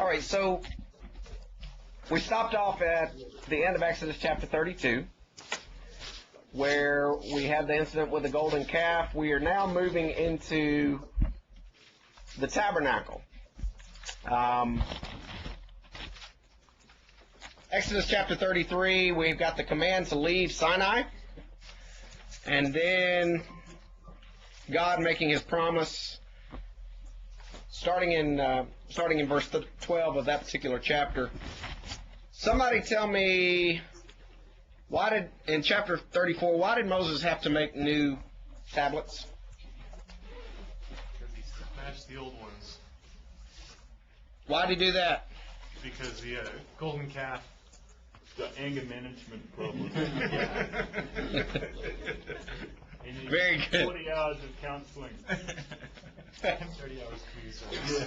All right, so we stopped off at the end of Exodus chapter 32, where we had the incident with the golden calf. We are now moving into the tabernacle. Exodus chapter 33, we've got the command to leave Sinai, and then God making his promise, starting in verse 12 of that particular chapter. Somebody tell me, in chapter 34, why did Moses have to make new tablets? Because he smashed the old ones. Why did he do that? Because the golden calf. The anger management problem. Very good. 40 hours of counseling. 30 hours please. Yeah.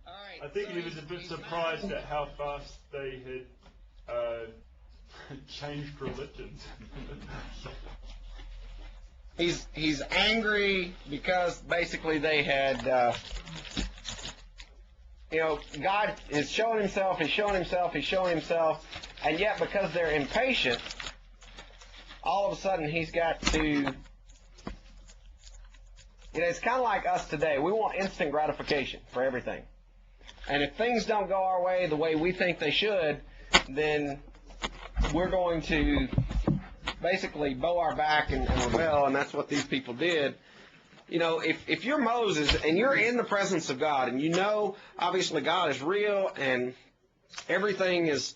All right, I think he was a bit surprised at how fast they had changed religions. He's angry because basically they had, God is showing himself, he's showing himself, and yet because they're impatient, all of a sudden he's got to, it's kind of like us today. We want instant gratification for everything. And if things don't go our way the way we think they should, then we're going to basically bow our back and rebel, and that's what these people did. If you're Moses and you're in the presence of God and you know obviously God is real and everything is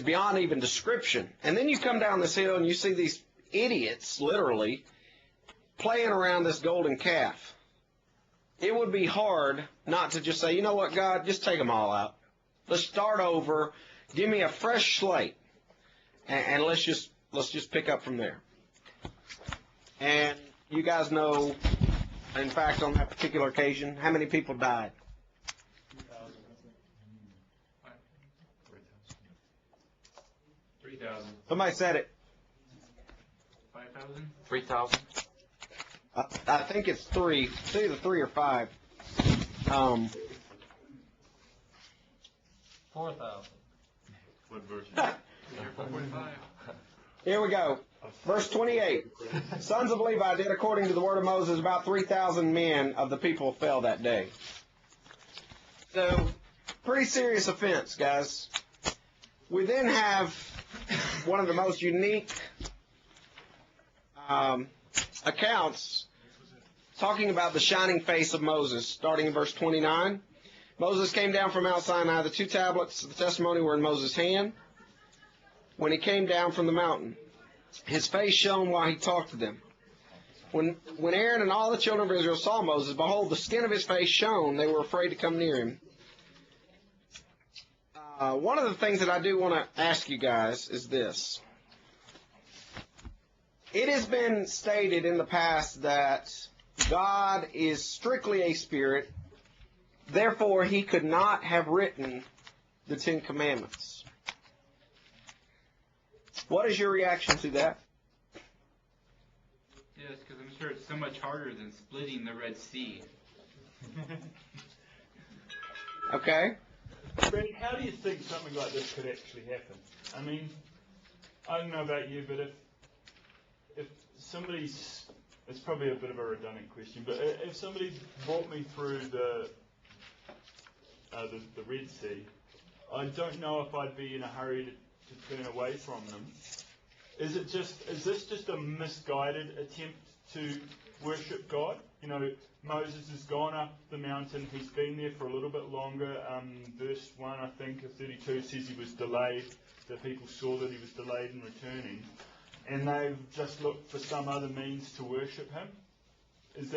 beyond even description, and then you come down this hill and you see these idiots literally playing around this golden calf, it would be hard not to just say, you know what, God, just take them all out. Let's start over. Give me a fresh slate, and let's just pick up from there. And you guys know, in fact, on that particular occasion, how many people died? 3,000. Somebody said it. 5,000? 3,000. I think it's 3. It's either 3 or 5. 4,000. What version? 445. Here we go. Verse 28. Sons of Levi did according to the word of Moses. About 3,000 men of the people fell that day. So, pretty serious offense, guys. We then have one of the most unique accounts talking about the shining face of Moses, starting in verse 29. Moses came down from Mount Sinai. The 2 tablets of the testimony were in Moses' hand when he came down from the mountain. His face shone while he talked to them. When Aaron and all the children of Israel saw Moses, behold, the skin of his face shone. They were afraid to come near him. One of the things that I do want to ask you guys is this. It has been stated in the past that God is strictly a spirit, therefore he could not have written the 10 Commandments. What is your reaction to that? Yes, because I'm sure it's so much harder than splitting the Red Sea. Okay. Brent, how do you think something like this could actually happen? I mean, I don't know about you, but if somebody's, it's probably a bit of a redundant question, but if somebody brought me through the Red Sea, I don't know if I'd be in a hurry to turn away from them. Is this just a misguided attempt to worship God? Moses has gone up the mountain. He's been there for a little bit longer. Verse 1, I think, of 32 says he was delayed. The people saw that he was delayed in returning. And they've just looked for some other means to worship him. Is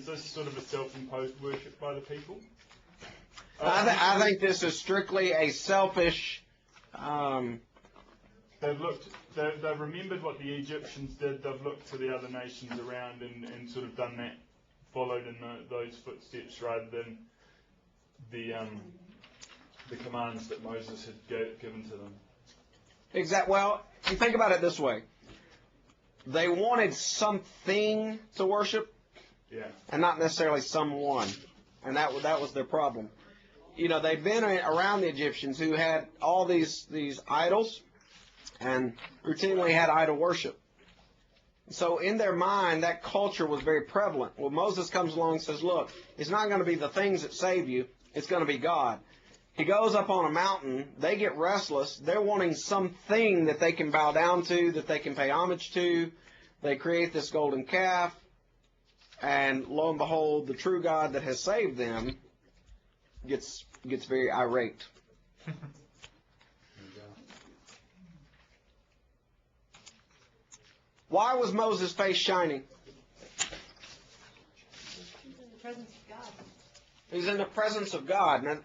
this sort of a self-imposed worship by the people? I think this is strictly a selfish... They've remembered what the Egyptians did. They've looked to the other nations around and sort of done that, followed in those footsteps rather than the commands that Moses had given to them. Exactly. Well, you think about it this way. They wanted something to worship, Yeah. and not necessarily someone. And that was their problem. You know, they'd been around the Egyptians who had all these idols and routinely had idol worship. So in their mind, that culture was very prevalent. Well, Moses comes along and says, look, it's not going to be the things that save you. It's going to be God. He goes up on a mountain. They get restless. They're wanting something that they can bow down to, that they can pay homage to. They create this golden calf. And lo and behold, the true God that has saved them gets very irate. Why was Moses' face shining? He's in the presence of God. Now,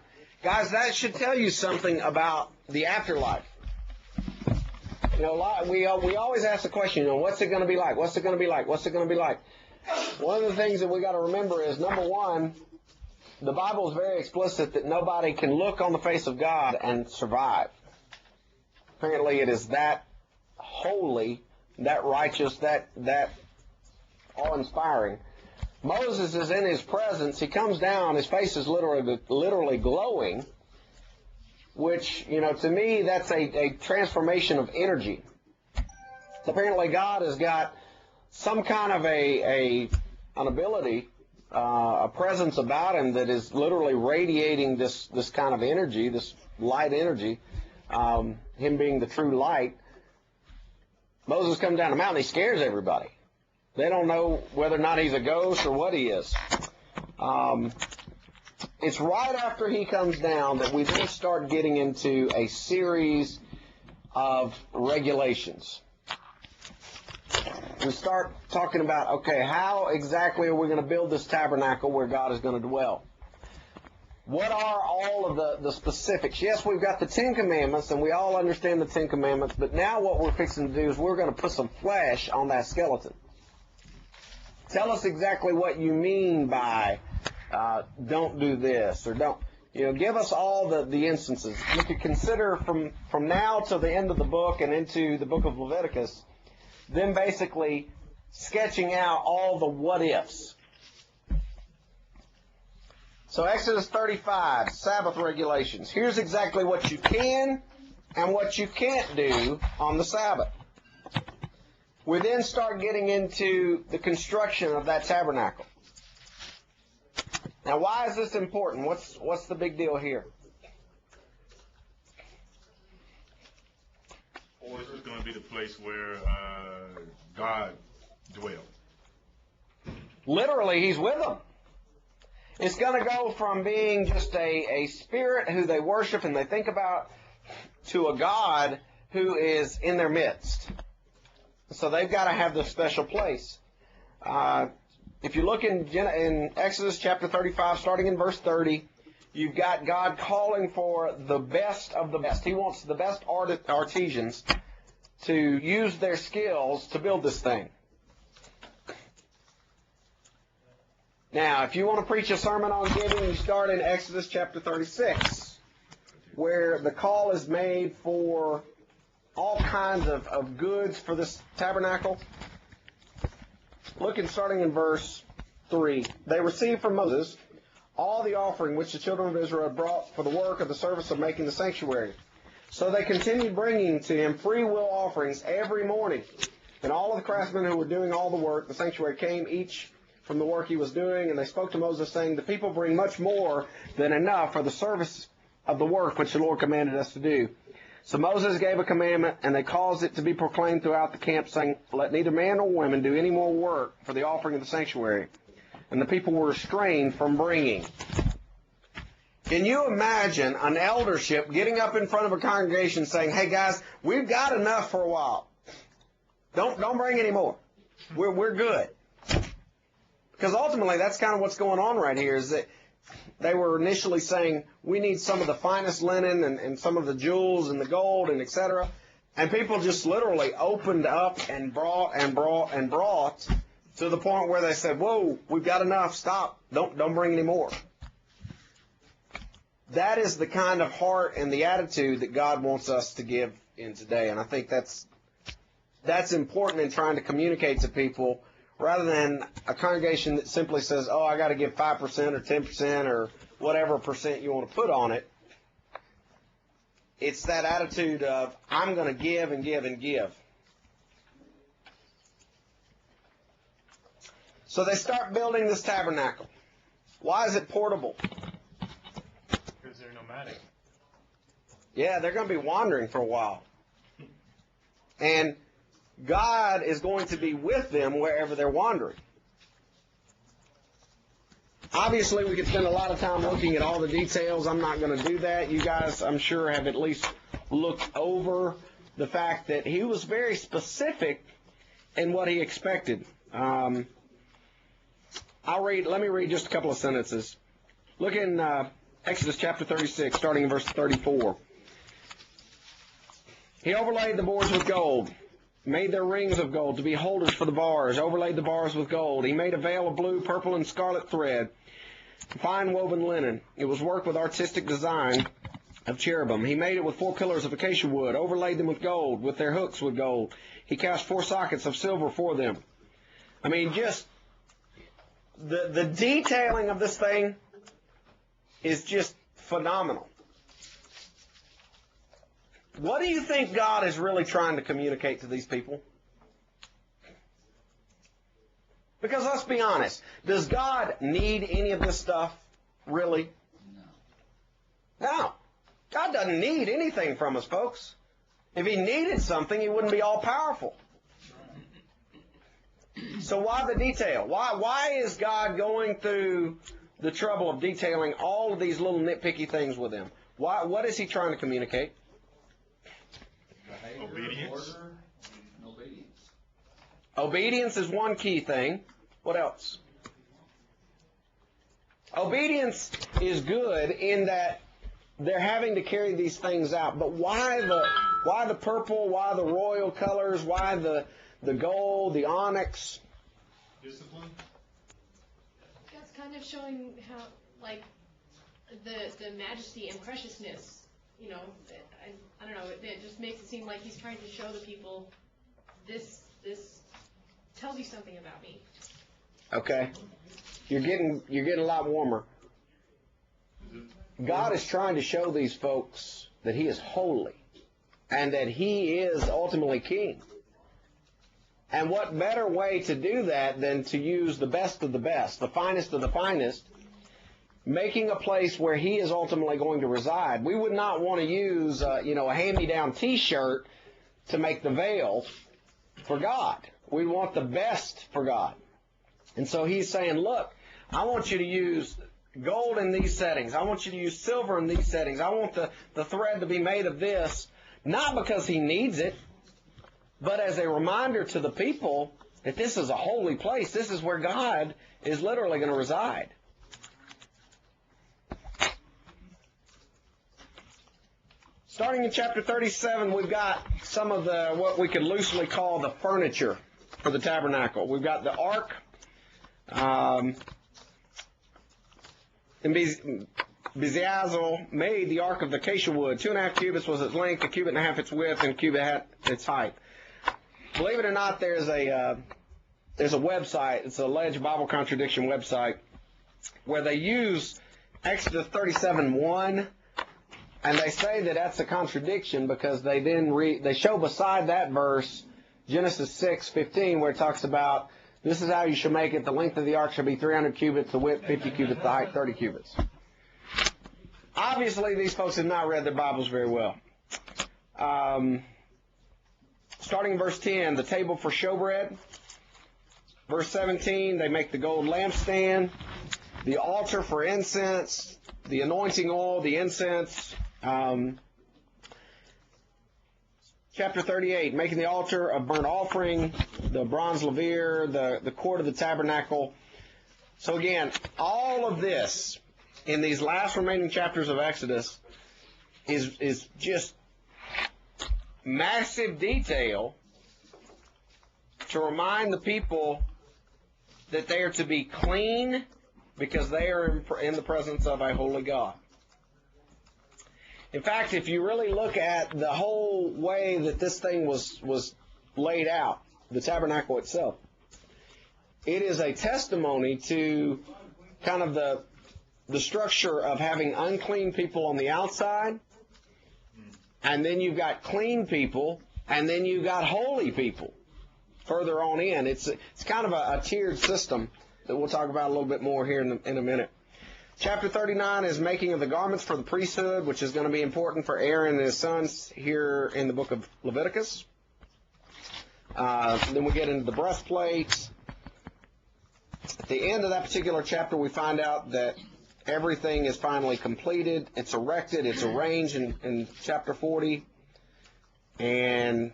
guys, that should tell you something about the afterlife. You know, we always ask the question, you know, what's it going to be like? What's it going to be like? What's it going to be like? One of the things that we got to remember is, number one, the Bible is very explicit that nobody can look on the face of God and survive. Apparently, it is that holy, that righteous, that awe-inspiring. Moses is in his presence. He comes down. His face is literally glowing, which, you know, to me, that's a transformation of energy. Apparently, God has got some kind of an ability, a presence about him that is literally radiating this kind of energy, this light energy, him being the true light. Moses comes down the mountain, he scares everybody. They don't know whether or not he's a ghost or what he is. It's right after he comes down that we then start getting into a series of regulations. We start talking about, okay, how exactly are we going to build this tabernacle where God is going to dwell? What are all of the specifics? Yes, we've got the Ten Commandments, and we all understand the Ten Commandments, but now what we're fixing to do is we're going to put some flesh on that skeleton. Tell us exactly what you mean by don't do this, or don't, you know, give us all the instances. You could consider from now till the end of the book and into the book of Leviticus, them basically sketching out all the what-ifs. So Exodus 35, Sabbath regulations. Here's exactly what you can and what you can't do on the Sabbath. We then start getting into the construction of that tabernacle. Now, why is this important? What's the big deal here? Or is this going to be the place where God dwells? Literally, he's with them. It's going to go from being just a spirit who they worship and they think about to a God who is in their midst. So they've got to have this special place. If you look in Exodus chapter 35, starting in verse 30, you've got God calling for the best of the best. He wants the best artisans to use their skills to build this thing. Now, if you want to preach a sermon on giving, you start in Exodus chapter 36, where the call is made for all kinds of goods for this tabernacle. Looking starting in verse 3. They received from Moses all the offering which the children of Israel had brought for the work of the service of making the sanctuary. So they continued bringing to him free will offerings every morning. And all of the craftsmen who were doing all the work, the sanctuary, came each from the work he was doing, and they spoke to Moses, saying, the people bring much more than enough for the service of the work which the Lord commanded us to do. So Moses gave a commandment, and they caused it to be proclaimed throughout the camp, saying, let neither man nor woman do any more work for the offering of the sanctuary. And the people were restrained from bringing. Can you imagine an eldership getting up in front of a congregation saying, hey guys, we've got enough for a while. Don't bring any more. We're good. Because ultimately that's kind of what's going on right here, is that they were initially saying, we need some of the finest linen and some of the jewels and the gold and etc. And people just literally opened up and brought to the point where they said, whoa, we've got enough, stop, don't bring any more. That is the kind of heart and the attitude that God wants us to give in today. And I think that's important in trying to communicate to people rather than a congregation that simply says, oh, I got to give 5% or 10% or whatever percent you want to put on it. It's that attitude of, I'm going to give and give and give. So they start building this tabernacle. Why is it portable? Because they're nomadic. Yeah, they're going to be wandering for a while. And God is going to be with them wherever they're wandering. Obviously, we could spend a lot of time looking at all the details. I'm not going to do that. You guys, I'm sure, have at least looked over the fact that he was very specific in what he expected. Let me read just a couple of sentences. Look in Exodus chapter 36, starting in verse 34. He overlaid the boards with gold, made their rings of gold to be holders for the bars, overlaid the bars with gold. He made a veil of blue, purple, and scarlet thread, fine woven linen. It was worked with artistic design of cherubim. He made it with 4 pillars of acacia wood, overlaid them with gold, with their hooks with gold. He cast 4 sockets of silver for them. I mean, just the detailing of this thing is just phenomenal. What do you think God is really trying to communicate to these people? Because let's be honest, does God need any of this stuff, really? No. God doesn't need anything from us, folks. If he needed something, he wouldn't be all powerful. So why the detail? Why is God going through the trouble of detailing all of these little nitpicky things with him? What is he trying to communicate? Obedience. Obedience is one key thing. What else? Obedience is good in that they're having to carry these things out. But why the purple? Why the royal colors? Why the gold, the onyx? Discipline. That's kind of showing how, like, the majesty and preciousness. You know, I don't know. It just makes it seem like he's trying to show the people this tells you something about me. Okay, you're getting a lot warmer. God is trying to show these folks that he is holy and that he is ultimately king. And what better way to do that than to use the best of the best, the finest of the finest, making a place where he is ultimately going to reside. We would not want to use a hand-me-down T-shirt to make the veil for God. We want the best for God. And so he's saying, look, I want you to use gold in these settings. I want you to use silver in these settings. I want the thread to be made of this, not because he needs it, but as a reminder to the people that this is a holy place. This is where God is literally going to reside. Starting in chapter 37, we've got some of what we could loosely call the furniture for the tabernacle. We've got the ark. And Bezalel made the ark of the acacia wood. 2.5 cubits was its length, 1.5 cubits its width, and 1 cubit its height. Believe it or not, there's a website. It's a alleged Bible contradiction website where they use Exodus 37:1. And they say that that's a contradiction because they then they show beside that verse Genesis 6:15 where it talks about this is how you shall make it. The length of the ark shall be 300 cubits, the width 50 cubits, the height 30 cubits. Obviously, these folks have not read their Bibles very well. Starting in verse 10, the table for showbread. Verse 17, they make the gold lampstand, the altar for incense, the anointing oil, the incense. Chapter 38, making the altar of burnt offering, the bronze laver, the court of the tabernacle. So again, all of this in these last remaining chapters of Exodus is just massive detail to remind the people that they are to be clean because they are in the presence of a holy God. In fact, if you really look at the whole way that this thing was laid out, the tabernacle itself, it is a testimony to kind of the structure of having unclean people on the outside, and then you've got clean people, and then you've got holy people further on in. It's kind of a tiered system that we'll talk about a little bit more here in a minute. Chapter 39 is making of the garments for the priesthood, which is going to be important for Aaron and his sons here in the book of Leviticus. Then we get into the breastplates. At the end of that particular chapter, we find out that everything is finally completed. It's erected. It's arranged in chapter 40. And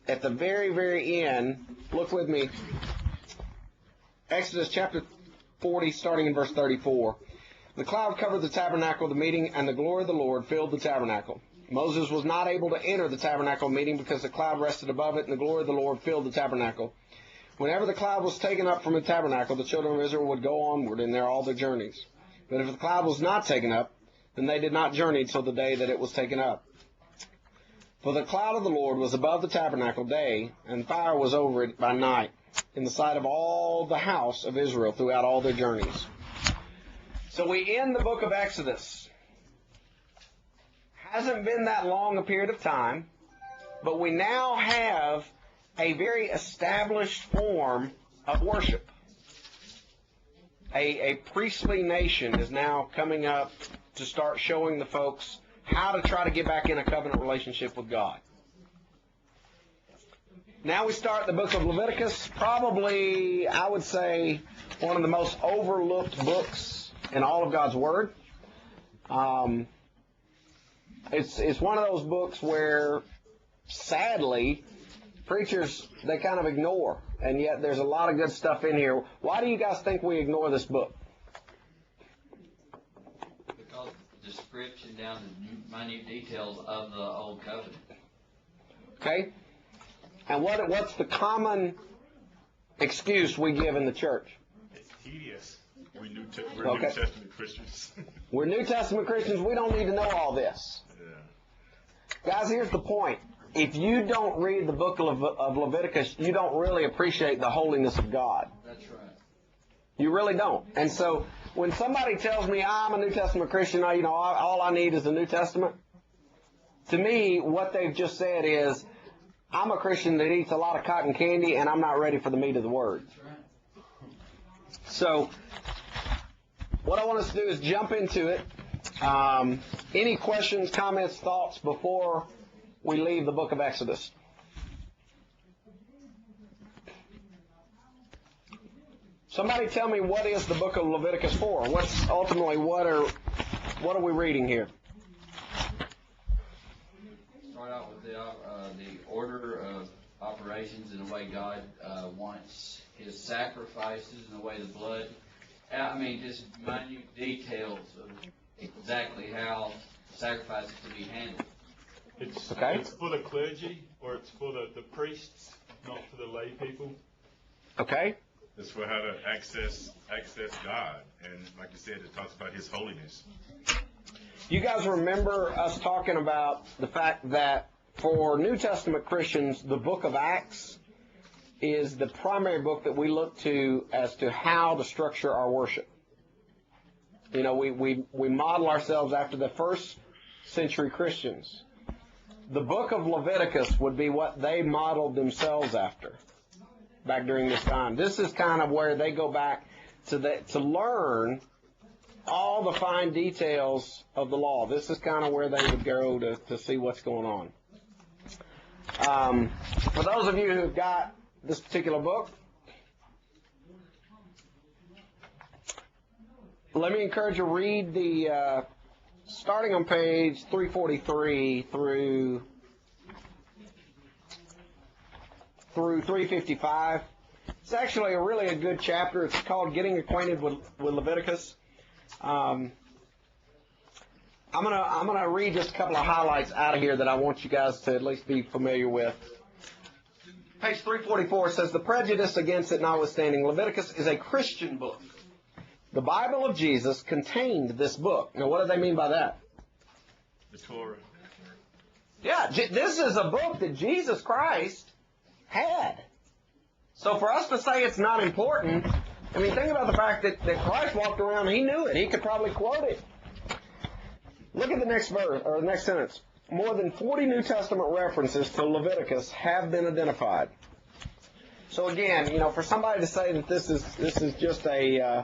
at the very, very end, look with me, Exodus chapter 40, starting in verse 34. The cloud covered the tabernacle of the meeting, and the glory of the Lord filled the tabernacle. Moses was not able to enter the tabernacle meeting because the cloud rested above it, and the glory of the Lord filled the tabernacle. Whenever the cloud was taken up from the tabernacle, the children of Israel would go onward in all their journeys. But if the cloud was not taken up, then they did not journey till the day that it was taken up. For the cloud of the Lord was above the tabernacle day, and fire was over it by night, in the sight of all the house of Israel throughout all their journeys. So we end the book of Exodus. Hasn't been that long a period of time, but we now have a very established form of worship. A priestly nation is now coming up to start showing the folks how to try to get back in a covenant relationship with God. Now we start the book of Leviticus, probably, I would say, one of the most overlooked books in all of God's Word. It's one of those books where, sadly, preachers, they kind of ignore, and yet there's a lot of good stuff in here. Why do you guys think we ignore this book? Because the description down to minute details of the Old Covenant. Okay? And what's the common excuse we give in the church? It's tedious. We're New Testament Christians. We're New Testament Christians. We don't need to know all this. Yeah. Guys, here's the point. If you don't read the book of Leviticus, you don't really appreciate the holiness of God. That's right. You really don't. And so when somebody tells me I'm a New Testament Christian, all I need is the New Testament, to me, what they've just said is, I'm a Christian that eats a lot of cotton candy, and I'm not ready for the meat of the Word. That's right. So what I want us to do is jump into it. Any questions, comments, thoughts before we leave the book of Exodus? Somebody tell me, what is the book of Leviticus for? What's ultimately, what are we reading here? Start out with the order of operations and the way God wants His sacrifices and the way the blood. Just minute details of exactly how sacrifices to be handled. It's for the clergy, or it's for the priests, not for the lay people. Okay. It's for how to access God. And like you said, it talks about His holiness. You guys remember us talking about the fact that for New Testament Christians, the book of Acts is the primary book that we look to as to how to structure our worship. We model ourselves after the first century Christians. The book of Leviticus would be what they modeled themselves after back during this time. This is kind of where they go back to learn all the fine details of the law. This is kind of where they would go to see what's going on. For those of you who've got this particular book, let me encourage you to read the starting on page 343 through 355. It's actually a good chapter. It's called Getting Acquainted with Leviticus. I'm gonna read just a couple of highlights out of here that I want you guys to at least be familiar with. Page 344 says, the prejudice against it notwithstanding, Leviticus is a Christian book. The Bible of Jesus contained this book. Now, what do they mean by that? The Torah. Yeah, this is a book that Jesus Christ had. So for us to say it's not important, I mean, think about the fact that Christ walked around, he knew it. He could probably quote it. Look at the next verse, or the next sentence. More than 40 New Testament references to Leviticus have been identified. So again, for somebody to say that this is just a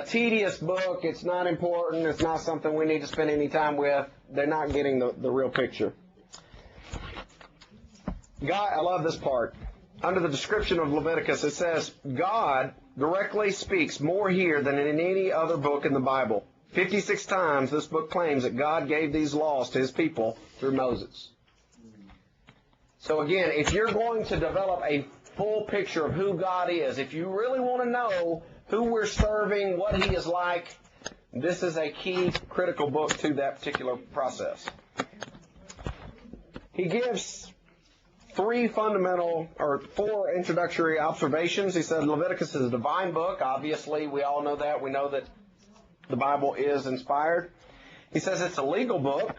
tedious book, it's not important, it's not something we need to spend any time with, they're not getting the real picture. God, I love this part. Under the description of Leviticus, it says, God directly speaks more here than in any other book in the Bible. 56 times this book claims that God gave these laws to his people through Moses. So again, if you're going to develop a full picture of who God is, if you really want to know who we're serving, what he is like, this is a key, critical book to that particular process. He gives four introductory observations. He said Leviticus is a divine book. Obviously, we all know that. We know that the Bible is inspired. He says it's a legal book.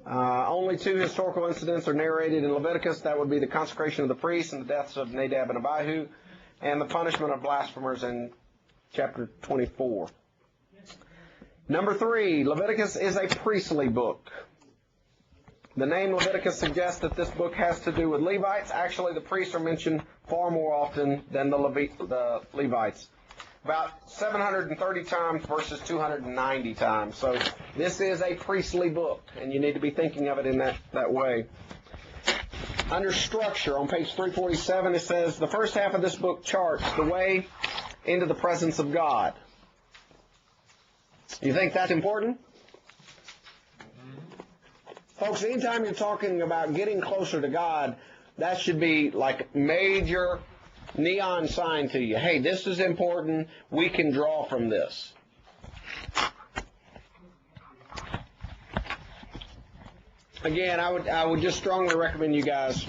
Only 2 historical incidents are narrated in Leviticus. That would be the consecration of the priests and the deaths of Nadab and Abihu, and the punishment of blasphemers in chapter 24. Number 3, Leviticus is a priestly book. The name Leviticus suggests that this book has to do with Levites. Actually, the priests are mentioned far more often than the Levites. About 730 times versus 290 times. So this is a priestly book, and you need to be thinking of it in that way. Under structure, on page 347, it says, the first half of this book charts the way into the presence of God. You think that's important? Folks, anytime you're talking about getting closer to God, that should be like major neon sign to you. Hey, this is important. We can draw from this. Again, I would just strongly recommend you guys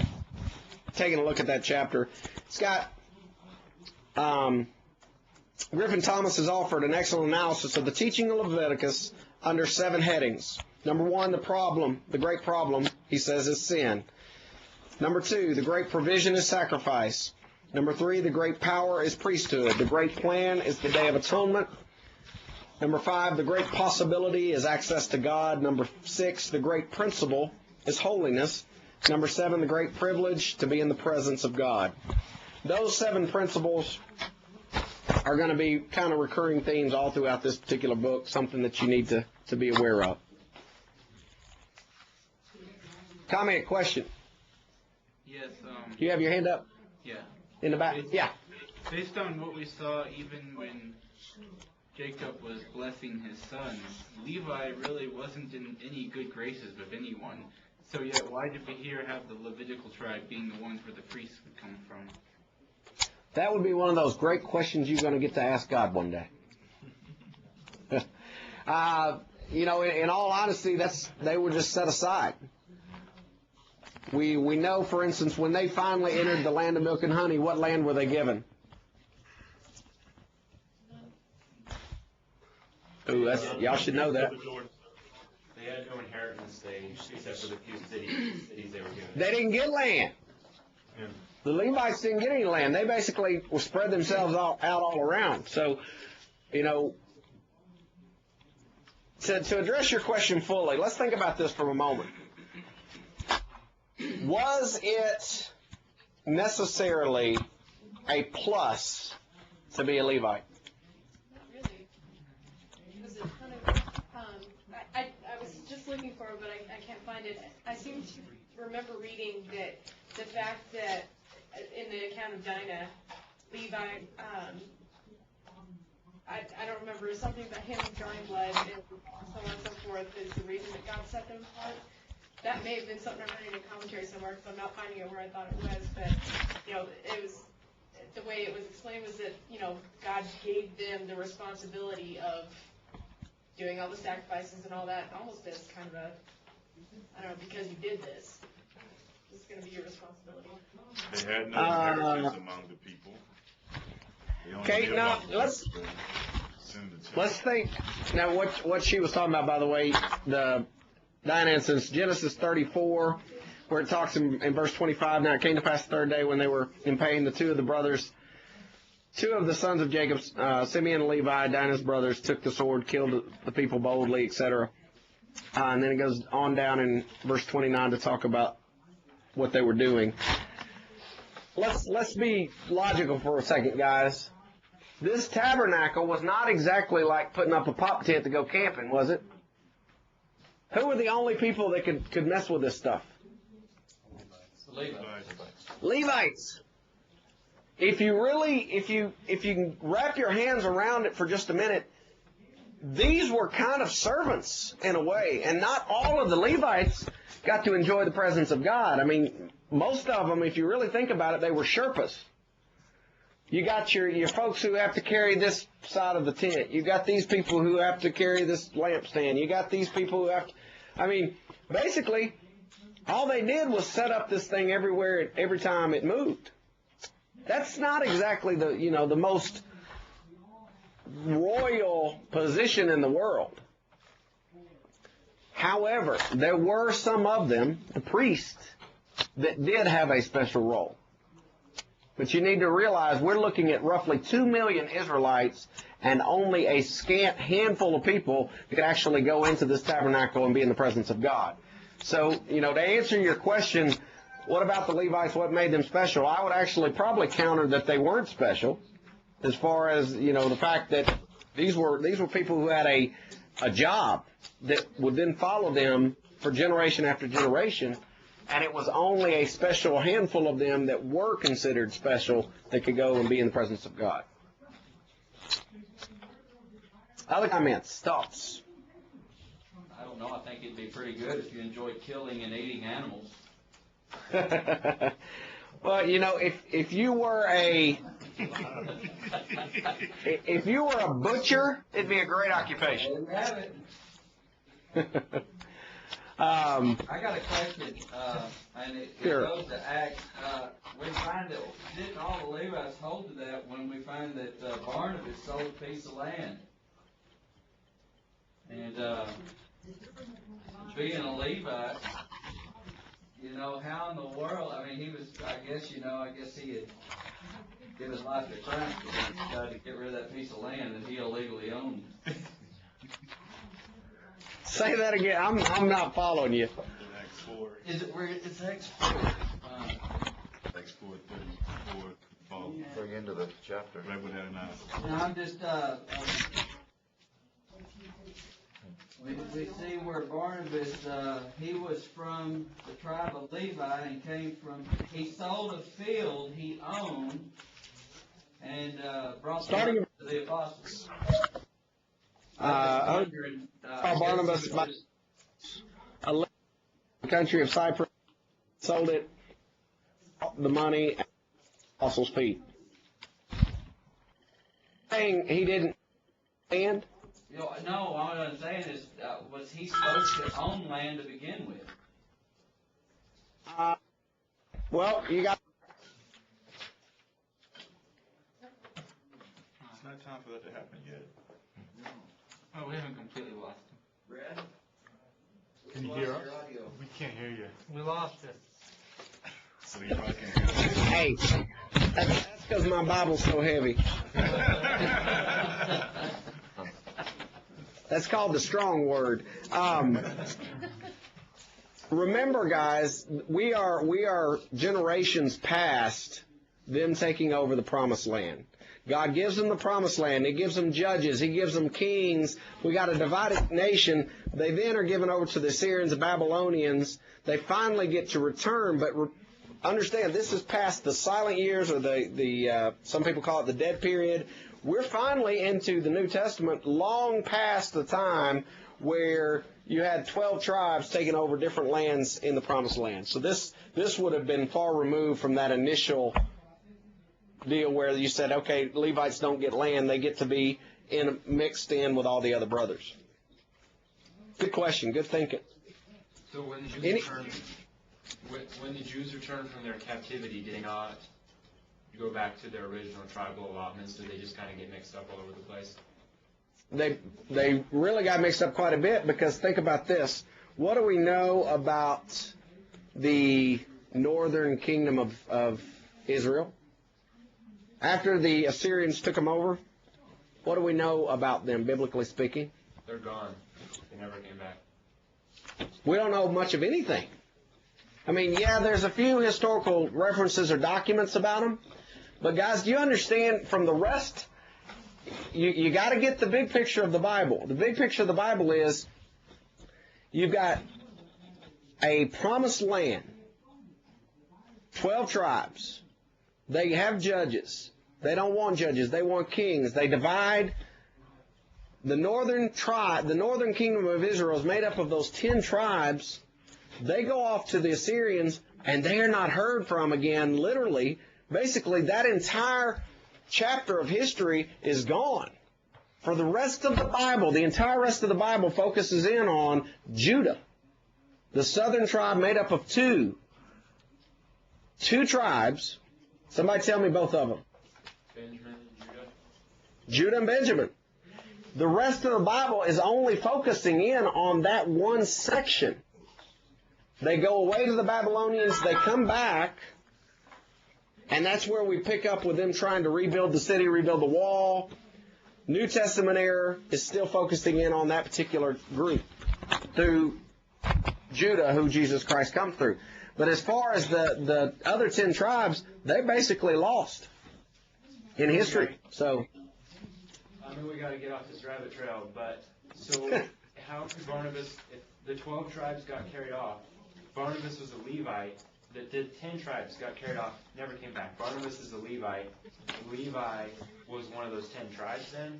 taking a look at that chapter. It's got Griffin Thomas has offered an excellent analysis of the teaching of Leviticus under 7 headings. Number 1, the great problem, he says, is sin. Number 2, the great provision is sacrifice. Number 3, the great power is priesthood. The great plan is the Day of Atonement. Number 5, the great possibility is access to God. Number 6, the great principle is holiness. Number 7, the great privilege to be in the presence of God. Those 7 principles are going to be kind of recurring themes all throughout this particular book, something that you need to be aware of. Comment, question? Yes. Do you have your hand up? Yeah. In the back? Yeah. Based on what we saw, even when Jacob was blessing his sons, Levi really wasn't in any good graces with anyone. So yet, why did we here have the Levitical tribe being the ones where the priests would come from? That would be one of those great questions you're going to get to ask God one day. In all honesty, they were just set aside. We know, for instance, when they finally entered the land of milk and honey, what land were they given? Ooh, y'all should know that. They had no inheritance, except for the few cities they were given. They didn't get land. Yeah. The Levites didn't get any land. They basically were spread themselves out all around. So, to address your question fully, let's think about this for a moment. Was it necessarily a plus to be a Levite? Not really. It was a ton of, I was just looking for it, but I can't find it. I seem to remember reading that the fact that in the account of Dinah, Levi, I don't remember, something about him drawing blood and so on and so forth is the reason that God set them apart. That may have been something I read in a commentary somewhere because I'm not finding it where I thought it was, but, it was, the way it was explained was that, God gave them the responsibility of doing all the sacrifices and all that, almost as kind of because you did this, it's going to be your responsibility. They had no inheritance among the people. Okay, now let's think. Now, what she was talking about, by the way, the Dinah instance, Genesis 34, where it talks in verse 25, now it came to pass the third day when they were in pain, the two of the sons of Jacob, Simeon and Levi, Dinah's brothers, took the sword, killed the people boldly, etc. And then it goes on down in verse 29 to talk about what they were doing. Let's be logical for a second, guys. This tabernacle was not exactly like putting up a pop tent to go camping, was it? Who were the only people that could mess with this stuff? Levites. If you can wrap your hands around it for just a minute, these were kind of servants in a way, and not all of the Levites got to enjoy the presence of God. I mean, most of them, if you really think about it, they were Sherpas. You got your folks who have to carry this side of the tent. You got these people who have to carry this lampstand. You got these people who have to, I mean, basically, all they did was set up this thing everywhere, every time it moved. That's not exactly the most royal position in the world. However, there were some of them, the priests, that did have a special role. But you need to realize we're looking at roughly 2 million Israelites and only a scant handful of people that could actually go into this tabernacle and be in the presence of God. So, to answer your question, what about the Levites? What made them special? I would actually probably counter that they weren't special, as far as, the fact that these were people who had a job that would then follow them for generation after generation, and it was only a special handful of them that were considered special that could go and be in the presence of God. Other comments, thoughts? I don't know. I think it'd be pretty good if you enjoy killing and eating animals. Well, if you were a butcher, it'd be a great occupation. There you have it. I got a question, and it Sure. goes to Acts. We find that didn't all the Levites hold to that when we find that Barnabas sold a piece of land, and being a Levite, how in the world? I mean, he was. I guess he had given his life to Christ, but he tried to get rid of that piece of land that he illegally owned. Say that again. I'm not following you. Acts 4. Is it where it's Acts 4? Acts 4:34. Bring into the chapter. Right with that announced. No, I'm just, we see where Barnabas, he was from the tribe of Levi and he sold a field he owned and brought Starting it to the apostles. Barnabas, the country of Cyprus, sold it, the money, at the apostles' feet. Saying he didn't land? No, all I'm saying is, was he supposed to own land to begin with? Well, you got. It's not time for that to happen yet. Oh, we haven't completely lost him. Brad? Can you hear us? We can't hear you. We lost it. So you probably can't hear us. Hey, that's because my Bible's so heavy. That's called the strong word. Remember, guys, we are generations past them taking over the promised land. God gives them the promised land. He gives them judges. He gives them kings. We got a divided nation. They then are given over to the Assyrians, the Babylonians. They finally get to return, but understand this is past the silent years, or the some people call it the dead period. We're finally into the New Testament, long past the time where you had 12 tribes taking over different lands in the Promised Land. So this would have been far removed from that initial deal where you said, okay, Levites don't get land, they get to be mixed in with all the other brothers. Good question, good thinking. So when the Jews returned from their captivity, did they not go back to their original tribal allotments? Did they just kind of get mixed up all over the place? They really got mixed up quite a bit, because think about this. What do we know about the northern kingdom of Israel. After the Assyrians took them over, what do we know about them, biblically speaking? They're gone. They never came back. We don't know much of anything. I mean, yeah, there's a few historical references or documents about them. But guys, do you understand from the rest, you got to get the big picture of the Bible. The big picture of the Bible is you've got a promised land, 12 tribes. They have judges. They don't want judges. They want kings. They divide. The northern kingdom of Israel is made up of those 10 tribes. They go off to the Assyrians, and they are not heard from again, literally. Basically, that entire chapter of history is gone. For the rest of the Bible, the entire rest of the Bible focuses in on Judah, the southern tribe made up of two tribes. Somebody tell me both of them. Benjamin and Judah. Judah and Benjamin. The rest of the Bible is only focusing in on that one section. They go away to the Babylonians, they come back, and that's where we pick up with them trying to rebuild the city, rebuild the wall. New Testament era is still focusing in on that particular group through Judah, who Jesus Christ comes through. But as far as the other 10 tribes, they basically lost in history. So, I mean, we got to get off this rabbit trail, but so how could Barnabas, if the 12 tribes got carried off, Barnabas was a Levite, the 10 tribes got carried off, never came back. Barnabas is a Levite. Levi was one of those 10 tribes then?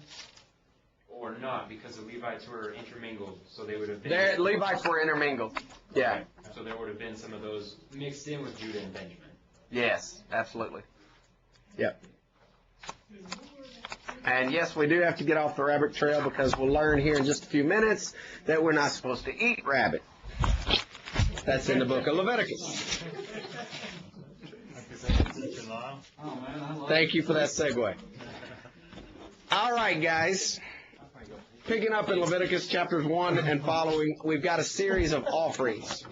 Or not, because the Levites were intermingled, so they would have been... Levites were intermingled. Yeah. Okay. So there would have been some of those mixed in with Judah and Benjamin. Yes, absolutely. Yep. And yes, we do have to get off the rabbit trail because we'll learn here in just a few minutes that we're not supposed to eat rabbit. That's in the book of Leviticus. Thank you for that segue. All right, guys. Picking up in Leviticus chapters 1 and following, we've got a series of offerings.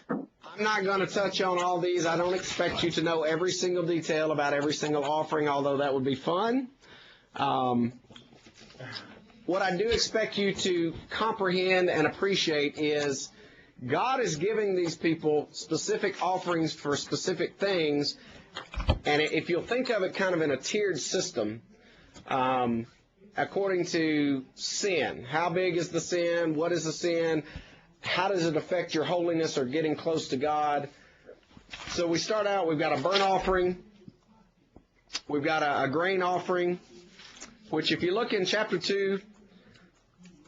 I'm not going to touch on all these. I don't expect you to know every single detail about every single offering, although that would be fun. What I do expect you to comprehend and appreciate is God is giving these people specific offerings for specific things, and if you'll think of it kind of in a tiered system, according to sin. How big is the sin? What is the sin? How does it affect your holiness or getting close to God? So we start out, we've got a burnt offering. We've got a grain offering, which if you look in chapter 2,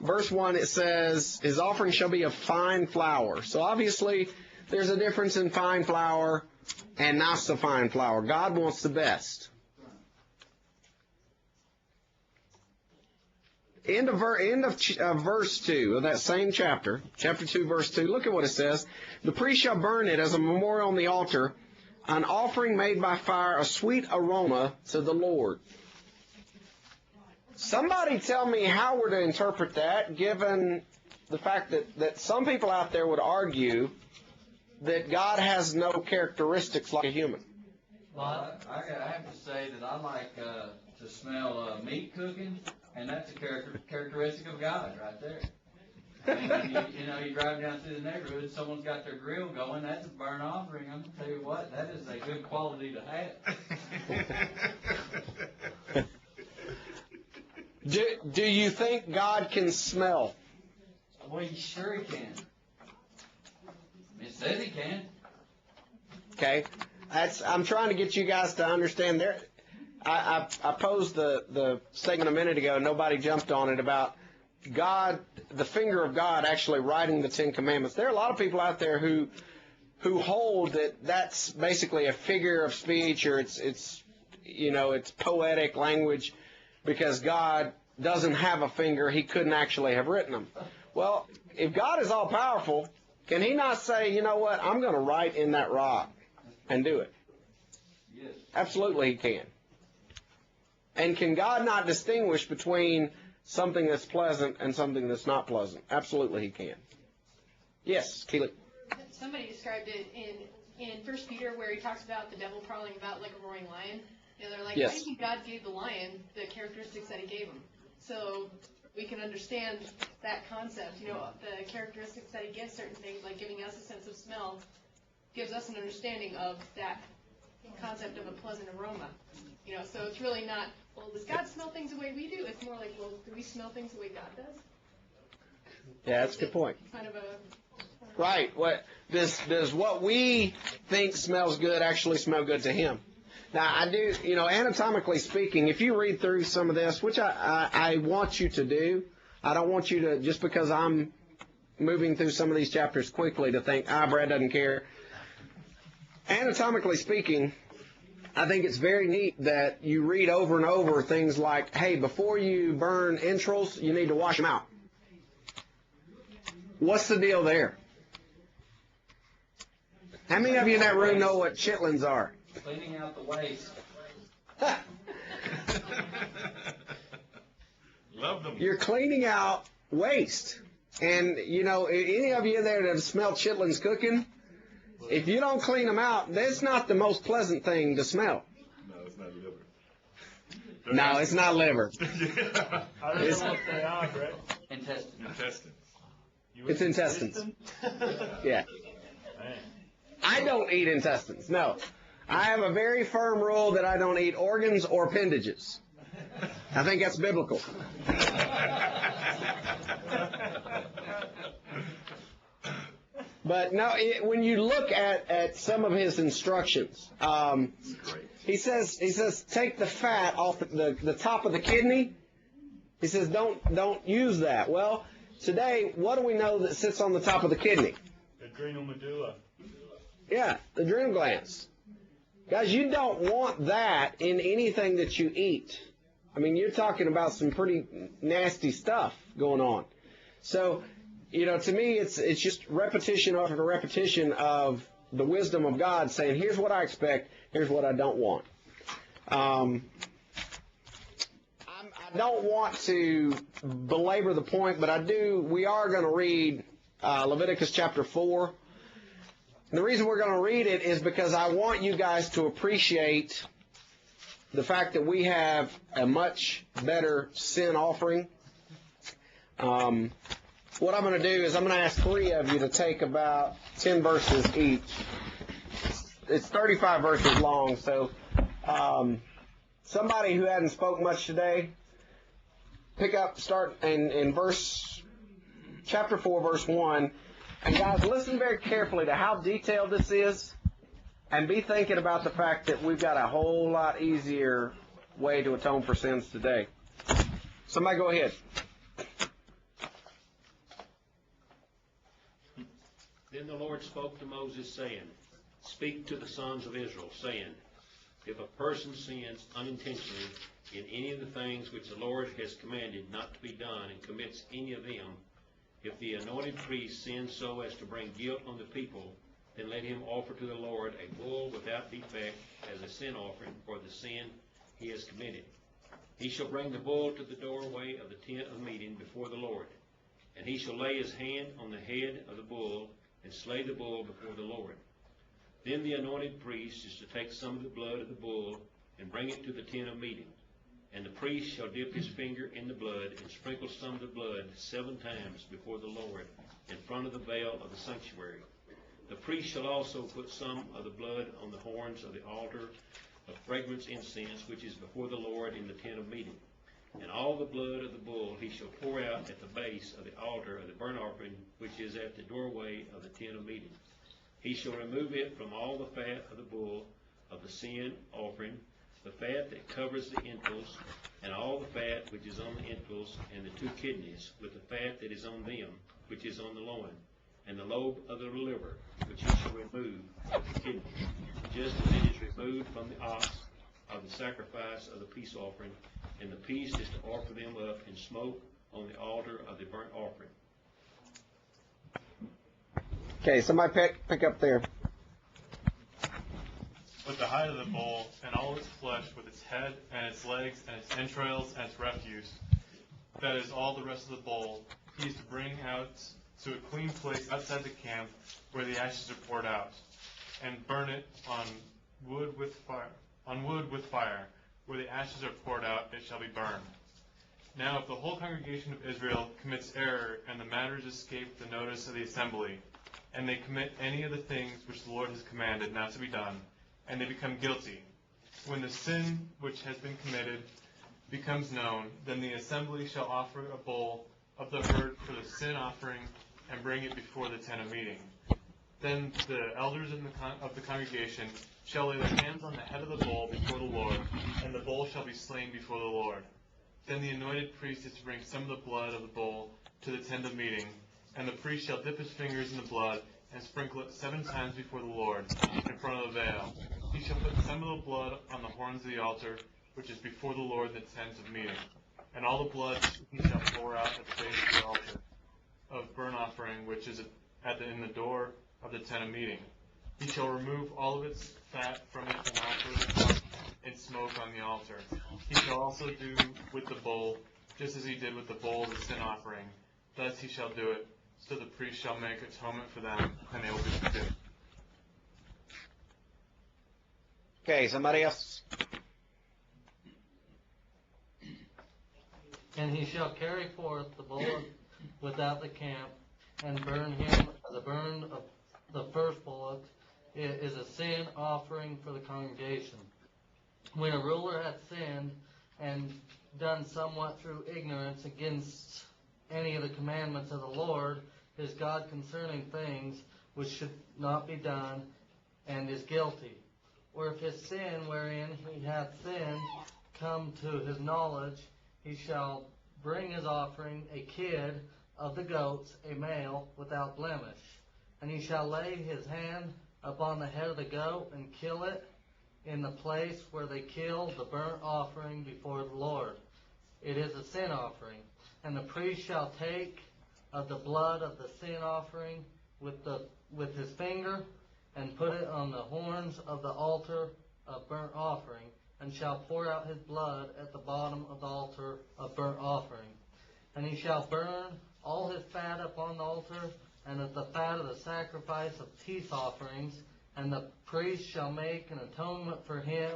verse 1, it says, his offering shall be of fine flour. So obviously, there's a difference in fine flour and not so fine flour. God wants the best. End of verse 2 of that same chapter, chapter 2, verse 2, look at what it says. The priest shall burn it as a memorial on the altar, an offering made by fire, a sweet aroma to the Lord. Somebody tell me how we're to interpret that, given the fact that some people out there would argue that God has no characteristics like a human. Well, I have to say that I like to smell meat cooking, and that's a characteristic of God right there. And you drive down through the neighborhood, someone's got their grill going, that's a burnt offering. I'm going to tell you what, that is a good quality to have. Do you think God can smell? Well, sure he can. It says he can. Okay. I'm trying to get you guys to understand there. I posed the segment a minute ago, nobody jumped on it, about God, the finger of God actually writing the Ten Commandments. There are a lot of people out there who hold that that's basically a figure of speech, or it's poetic language because God doesn't have a finger, he couldn't actually have written them. Well, if God is all powerful, can he not say, you know what, I'm going to write in that rock and do it? Yes. Absolutely he can. And can God not distinguish between something that's pleasant and something that's not pleasant? Absolutely he can. Yes, Keely. Somebody described it in 1 Peter where he talks about the devil prowling about like a roaring lion. You know, they're like, Yes. why do you think God gave the lion the characteristics that he gave him? So we can understand that concept. You know, the characteristics that he gives certain things, like giving us a sense of smell, gives us an understanding of that concept of a pleasant aroma. You know, so it's really not, well, does God smell things the way we do? It's more like, well, do we smell things the way God does? Yeah, that's a good point. Kind of a... Right. What does what we think smells good actually smell good to him? Now, I do, you know, anatomically speaking, if you read through some of this, which I want you to do, I don't want you to, just because I'm moving through some of these chapters quickly, to think, Brad doesn't care. Anatomically speaking, I think it's very neat that you read over and over things like, hey, before you burn entrails, you need to wash them out. What's the deal there? How many of you in that room know what chitlins are? Cleaning out the waste. Love them. You're cleaning out waste. And, you know, any of you in there that have smelled chitlins cooking, if you don't clean them out, that's not the most pleasant thing to smell. No, it's not liver. No, it's not liver. I don't know what they are, Brett. Intestines. It's intestines. Yeah. Man. I don't eat intestines, no. I have a very firm rule that I don't eat organs or appendages. I think that's biblical. But no, when you look at some of his instructions, he says take the fat off the top of the kidney. He says don't use that. Well, today, what do we know that sits on the top of the kidney? Adrenal medulla. Yeah, the adrenal glands. Guys, you don't want that in anything that you eat. I mean, you're talking about some pretty nasty stuff going on. So, you know, to me, it's just repetition after repetition of the wisdom of God saying, here's what I expect, here's what I don't want. I don't want to belabor the point, but we are going to read Leviticus chapter 4. And the reason we're going to read it is because I want you guys to appreciate the fact that we have a much better sin offering. What I'm going to do is I'm going to ask 3 of you to take about 10 verses each. It's 35 verses long, so somebody who hadn't spoke much today, start in chapter 4, verse 1. And guys, listen very carefully to how detailed this is, and be thinking about the fact that we've got a whole lot easier way to atone for sins today. Somebody go ahead. Then the Lord spoke to Moses, saying, Speak to the sons of Israel, saying, If a person sins unintentionally in any of the things which the Lord has commanded not to be done, and commits any of them, if the anointed priest sins so as to bring guilt on the people, then let him offer to the Lord a bull without defect as a sin offering for the sin he has committed. He shall bring the bull to the doorway of the tent of meeting before the Lord, and he shall lay his hand on the head of the bull and slay the bull before the Lord. Then the anointed priest is to take some of the blood of the bull and bring it to the tent of meeting. And the priest shall dip his finger in the blood and sprinkle some of the blood 7 times before the Lord in front of the veil of the sanctuary. The priest shall also put some of the blood on the horns of the altar of fragrance incense, which is before the Lord in the tent of meeting. And all the blood of the bull he shall pour out at the base of the altar of the burnt offering, which is at the doorway of the tent of meeting. He shall remove it from all the fat of the bull of the sin offering, the fat that covers the entrails, and all the fat which is on the entrails, and the 2 kidneys, with the fat that is on them, which is on the loin, and the lobe of the liver, which he shall remove of the kidney, just as it is removed from the ox of the sacrifice of the peace offering, and the priest is to offer them up in smoke on the altar of the burnt offering. Okay, somebody pick up there. With the hide of the bull and all its flesh, with its head and its legs and its entrails and its refuse, that is all the rest of the bull, he is to bring out to a clean place outside the camp where the ashes are poured out, and burn it on wood with fire. Where the ashes are poured out, it shall be burned. Now, if the whole congregation of Israel commits error, and the matters escape the notice of the assembly, and they commit any of the things which the Lord has commanded not to be done, and they become guilty, when the sin which has been committed becomes known, then the assembly shall offer a bull of the herd for the sin offering, and bring it before the tent of meeting. Then the elders of the congregation shall lay their hands on the head of the bull before the Lord, and the bull shall be slain before the Lord. Then the anointed priest is to bring some of the blood of the bull to the tent of meeting, and the priest shall dip his fingers in the blood and sprinkle it 7 times before the Lord in front of the veil. He shall put some of the blood on the horns of the altar, which is before the Lord in the tent of meeting. And all the blood he shall pour out at the base of the altar of burnt offering, which is in the door of the tent of meeting. He shall remove all of its fat from it and offer it in smoke on the altar. He shall also do with the bull, just as he did with the bull of the sin offering. Thus he shall do it. So the priest shall make atonement for them, and they will be forgiven. Okay, somebody else? And he shall carry forth the bull without the camp, and burn him. The burn of the first bullock is a sin offering for the congregation. When a ruler hath sinned and done somewhat through ignorance against any of the commandments of the Lord his God concerning things which should not be done, and is guilty. Or if his sin wherein he hath sinned come to his knowledge, he shall bring his offering, a kid of the goats, a male, without blemish. And he shall lay his hand upon the head of the goat, and kill it in the place where they kill the burnt offering before the Lord. It is a sin offering. And the priest shall take of the blood of the sin offering with his finger, and put it on the horns of the altar of burnt offering, and shall pour out his blood at the bottom of the altar of burnt offering. And he shall burn all his fat upon the altar, and of the fat of the sacrifice of peace offerings, and the priest shall make an atonement for him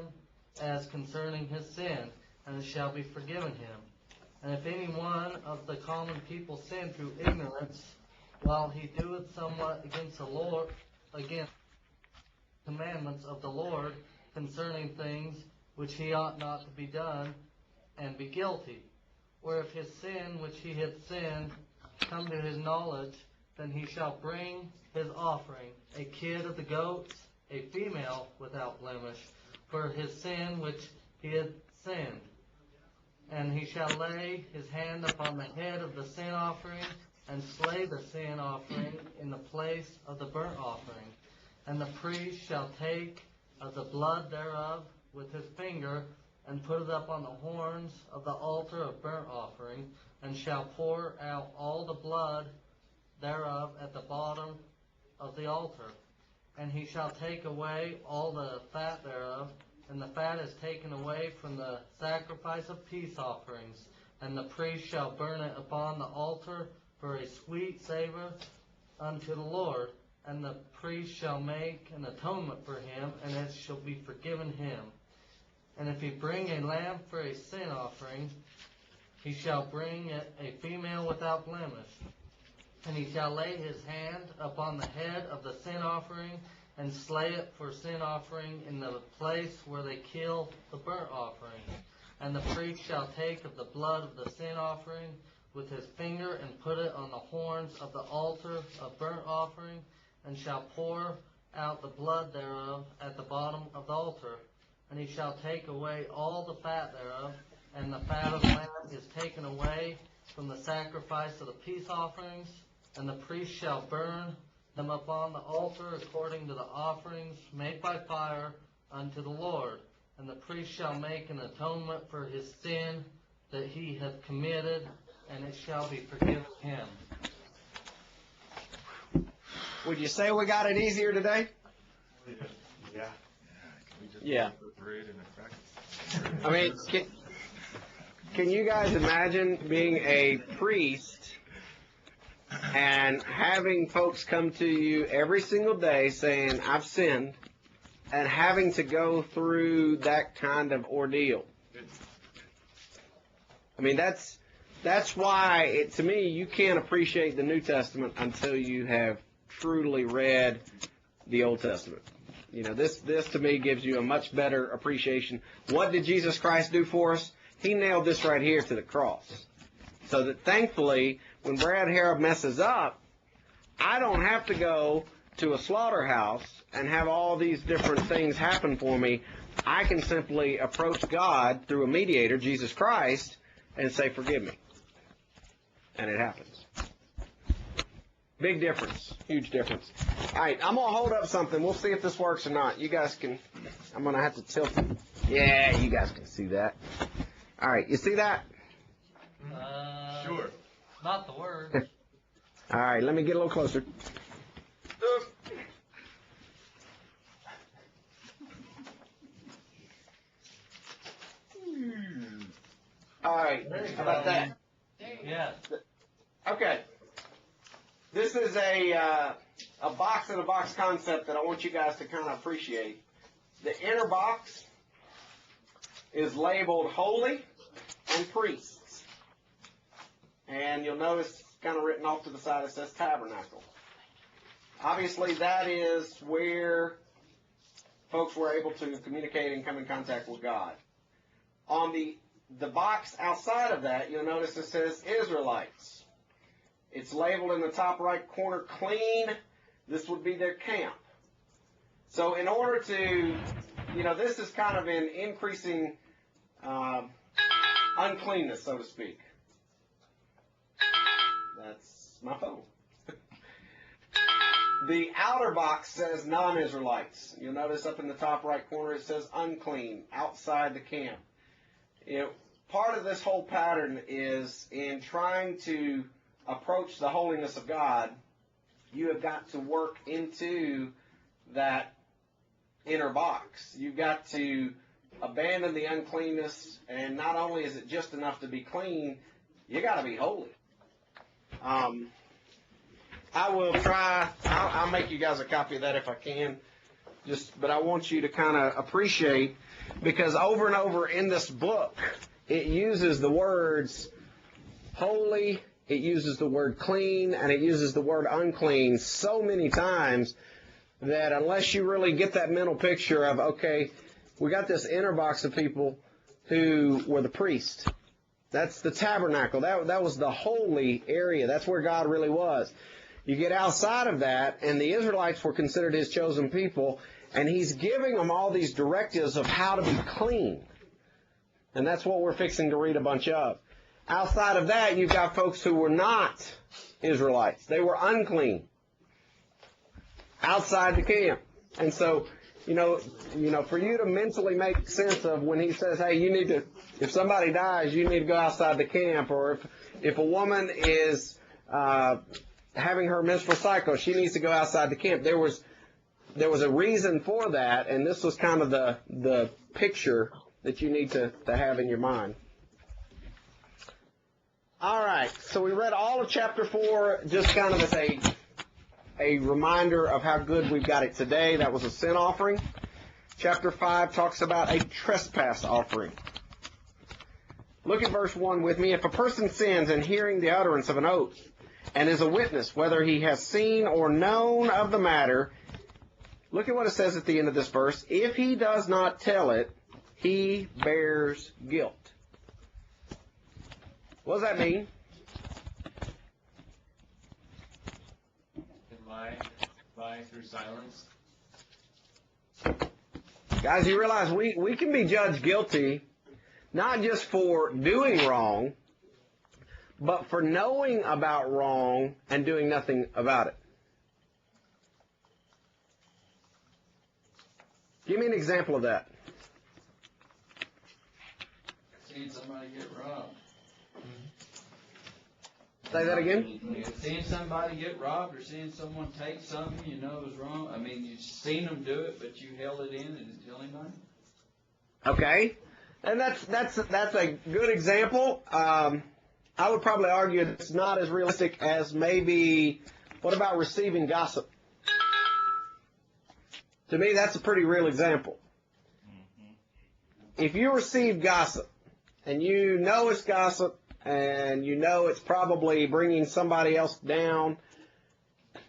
as concerning his sin, and it shall be forgiven him. And if any one of the common people sin through ignorance, while he doeth somewhat against the Lord, against commandments of the Lord concerning things which he ought not to be done, and be guilty. Or if his sin which he hath sinned come to his knowledge, then he shall bring his offering, a kid of the goats, a female without blemish, for his sin which he had sinned. And he shall lay his hand upon the head of the sin offering, and slay the sin offering in the place of the burnt offering. And the priest shall take of the blood thereof with his finger, and put it up on the horns of the altar of burnt offering, and shall pour out all the blood thereof at the bottom of the altar. And he shall take away all the fat thereof, and the fat is taken away from the sacrifice of peace offerings. And the priest shall burn it upon the altar for a sweet savor unto the Lord. And the priest shall make an atonement for him, and it shall be forgiven him. And if he bring a lamb for a sin offering, he shall bring it a female without blemish. And he shall lay his hand upon the head of the sin offering, and slay it for sin offering in the place where they kill the burnt offering. And the priest shall take of the blood of the sin offering with his finger, and put it on the horns of the altar of burnt offering, and shall pour out the blood thereof at the bottom of the altar. And he shall take away all the fat thereof, and the fat of the lamb is taken away from the sacrifice of the peace offerings. And the priest shall burn them upon the altar according to the offerings made by fire unto the Lord. And the priest shall make an atonement for his sin that he hath committed, and it shall be forgiven him. Would you say we got it easier today? Yeah. Yeah. I mean, can you guys imagine being a priest and having folks come to you every single day saying, I've sinned, and having to go through that kind of ordeal. I mean, that's why, to me, you can't appreciate the New Testament until you have truly read the Old Testament. You know, this to me gives you a much better appreciation. What did Jesus Christ do for us? He nailed this right here to the cross. So that thankfully, when Brad Harrub messes up, I don't have to go to a slaughterhouse and have all these different things happen for me. I can simply approach God through a mediator, Jesus Christ, and say, forgive me. And it happens. Big difference. Huge difference. All right, I'm going to hold up something. We'll see if this works or not. You guys can, I'm going to have to tilt it. Yeah, you guys can see that. All right, you see that? Sure. Not the word. All right, let me get a little closer. All right, how about that? Yes. Okay. This is a box-in-a-box concept that I want you guys to kind of appreciate. The inner box is labeled holy and priests. And you'll notice kind of written off to the side it says tabernacle. Obviously that is where folks were able to communicate and come in contact with God. On the box outside of that, you'll notice it says Israelites. It's labeled in the top right corner clean. This would be their camp. So in order to, this is kind of an increasing uncleanness, so to speak. That's my phone. The outer box says non-Israelites. You'll notice up in the top right corner it says unclean, outside the camp. Part of this whole pattern is in trying to approach the holiness of God, you have got to work into that inner box. You've got to abandon the uncleanness, and not only is it just enough to be clean, you got to be holy. I will try. I'll make you guys a copy of that if I can. But I want you to kind of appreciate, because over and over in this book, it uses the words holy, it uses the word clean, and it uses the word unclean so many times that unless you really get that mental picture of, okay, we got this inner box of people who were the priests. That's the tabernacle. That was the holy area. That's where God really was. You get outside of that, and the Israelites were considered his chosen people, and he's giving them all these directives of how to be clean. And that's what we're fixing to read a bunch of. Outside of that, you've got folks who were not Israelites. They were unclean. Outside the camp. And so, for you to mentally make sense of when he says, hey, you need to, if somebody dies, you need to go outside the camp, or if a woman is having her menstrual cycle, she needs to go outside the camp. There was a reason for that, and this was kind of the picture that you need to have in your mind. All right, so we read all of chapter 4 just kind of as a reminder of how good we've got it today. That was a sin offering. Chapter 5 talks about a trespass offering. Look at verse 1 with me. If a person sins in hearing the utterance of an oath and is a witness, whether he has seen or known of the matter, look at what it says at the end of this verse. If he does not tell it, he bears guilt. What does that mean? Lie through silence. Guys, you realize we can be judged guilty not just for doing wrong, but for knowing about wrong and doing nothing about it. Give me an example of that. Seeing somebody get robbed. Say that again? Seeing somebody get robbed or seeing someone take something you know is wrong. I mean, you've seen them do it, but you held it in and didn't tell anybody. Okay, and that's a good example. I would probably argue it's not as realistic as maybe, what about receiving gossip? To me, that's a pretty real example. If you receive gossip, and you know it's gossip, and you know it's probably bringing somebody else down,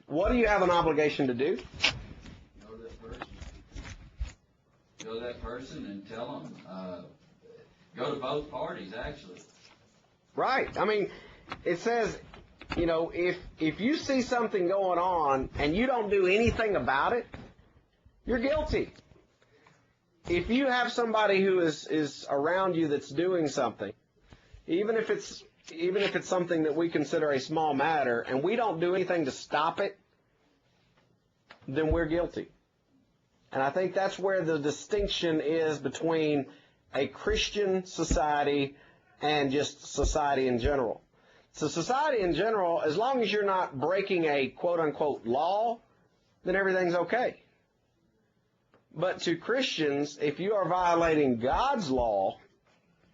what do you have an obligation to do? Go to that person. Go to that person and tell them. Go to both parties, actually. Right. I mean, it says, you know, if you see something going on and you don't do anything about it, you're guilty. If you have somebody who is around you that's doing something, even if it's something that we consider a small matter, and we don't do anything to stop it, then we're guilty. And I think that's where the distinction is between a Christian society and just society in general. So society in general, as long as you're not breaking a quote-unquote law, then everything's okay. But to Christians, if you are violating God's law,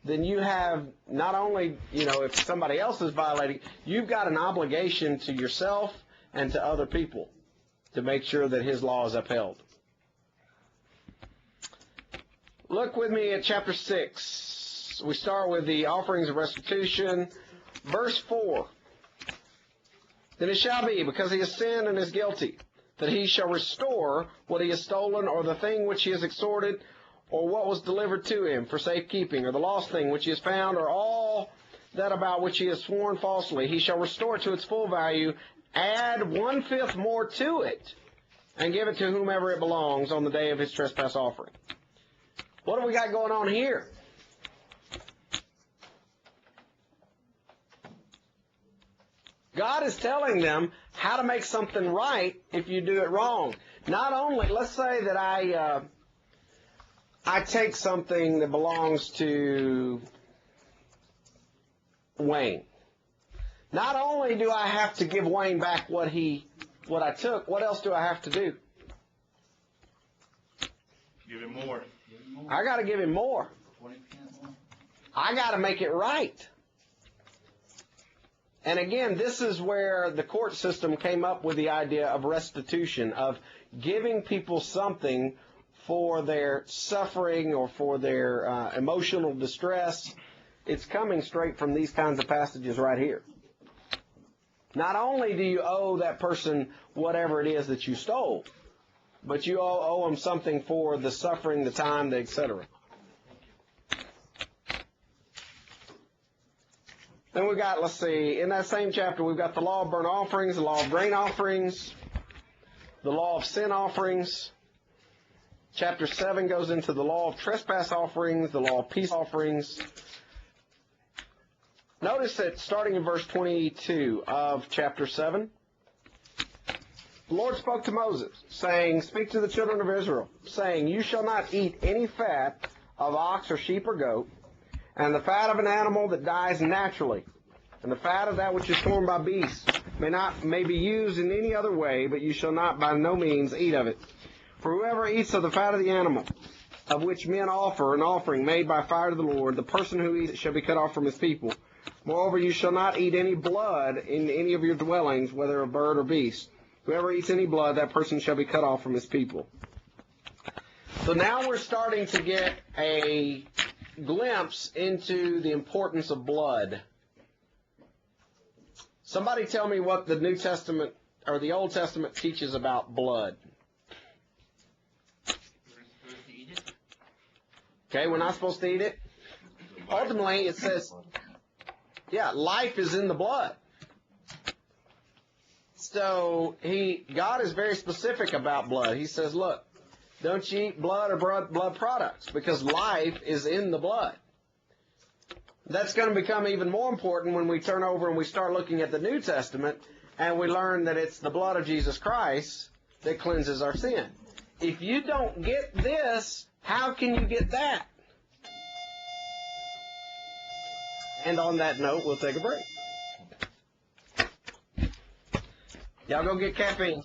then you have not only, you know, if somebody else is violating, you've got an obligation to yourself and to other people to make sure that His law is upheld. Look with me at chapter 6. We start with the offerings of restitution. Verse 4. Then it shall be, because he has sinned and is guilty, that he shall restore what he has stolen, or the thing which he has extorted, or what was delivered to him for safekeeping, or the lost thing which he has found, or all that about which he has sworn falsely. He shall restore it to its full value, add 1/5 more to it, and give it to whomever it belongs on the day of his trespass offering. What do we got going on here? God is telling them how to make something right if you do it wrong. Not only, let's say that I take something that belongs to Wayne. Not only do I have to give Wayne back what I took, what else do I have to do? Give him more. I got to give him more. 20% more. I got to make it right. And again, this is where the court system came up with the idea of restitution, of giving people something for their suffering or for their emotional distress. It's coming straight from these kinds of passages right here. Not only do you owe that person whatever it is that you stole, but you owe them something for the suffering, the time, the etc. Then we've got, let's see, in that same chapter, we've got the law of burnt offerings, the law of grain offerings, the law of sin offerings. Chapter 7 goes into the law of trespass offerings, the law of peace offerings. Notice that starting in verse 22 of chapter 7, the Lord spoke to Moses, saying, "Speak to the children of Israel, saying, You shall not eat any fat of ox or sheep or goat, and the fat of an animal that dies naturally, and the fat of that which is torn by beasts may be used in any other way, but you shall not by no means eat of it. For whoever eats of the fat of the animal, of which men offer an offering made by fire to the Lord, the person who eats it shall be cut off from his people. Moreover, you shall not eat any blood in any of your dwellings, whether of bird or beast. Whoever eats any blood, that person shall be cut off from his people." So now we're starting to get a glimpse into the importance of blood. Somebody tell me what the New Testament or the Old Testament teaches about blood. Okay, we're not supposed to eat it. Ultimately, it says, life is in the blood. So God is very specific about blood. He says, look, don't you eat blood or blood products, because life is in the blood. That's going to become even more important when we turn over and we start looking at the New Testament and we learn that it's the blood of Jesus Christ that cleanses our sin. If you don't get this, how can you get that? And on that note, we'll take a break. Y'all go get caffeine.